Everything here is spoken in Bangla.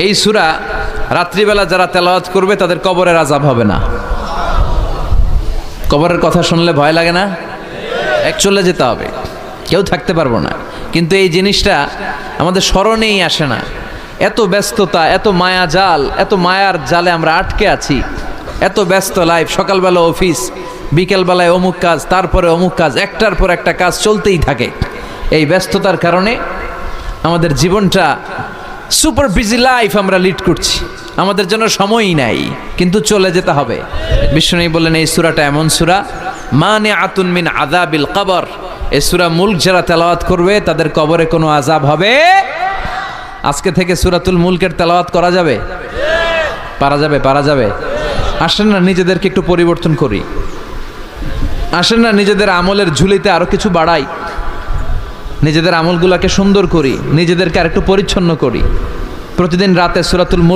এই সূরা রাত্রিবেলা যারা তেলাওয়াত করবে তাদের কবরের আযাব হবে না। কবরের কথা শুনলে ভয় লাগে না? এক চলে যেতে হবে, কেউ থাকতে পারবো না। কিন্তু এই জিনিসটা আমাদের স্মরণেই আসে না। এত ব্যস্ততা, এত মায়া জাল, এত মায়ার জালে আমরা আটকে আছি। এত ব্যস্ত লাইফ, সকালবেলা অফিস, বিকেলবেলায় অমুক কাজ, তারপরে অমুক কাজ, একটার পর একটা কাজ চলতেই থাকে। এই ব্যস্ততার কারণে আমাদের জীবনটা সুপার বিজি লাইফ আমরা লিড করছি, আমাদের জন্য সময়ই নাই, কিন্তু চলে যেতে হবে। বিষ্ণু বললেন এই সূরাটা এমন সূরা মানিআতুন মিন আযাবিল কবর। এই সূরা মুলক যারা তেলাওয়াত করবে তাদের কবরে কোনো আযাব হবে। আজকে থেকে সূরাতুল মুলকের তেলাওয়াত করা যাবে? পারা যাবে? পারা যাবে? আসেন না নিজেদেরকে একটু পরিবর্তন করি, আসেন না নিজেদের আমলের ঝুলিতে আরো কিছু বাড়াই, নিজেদের আমলগুলোকে সুন্দর করি, নিজেদেরকে আরেকটু পরিচ্ছন্ন করি। প্রতিদিন রাতে সূরাতুল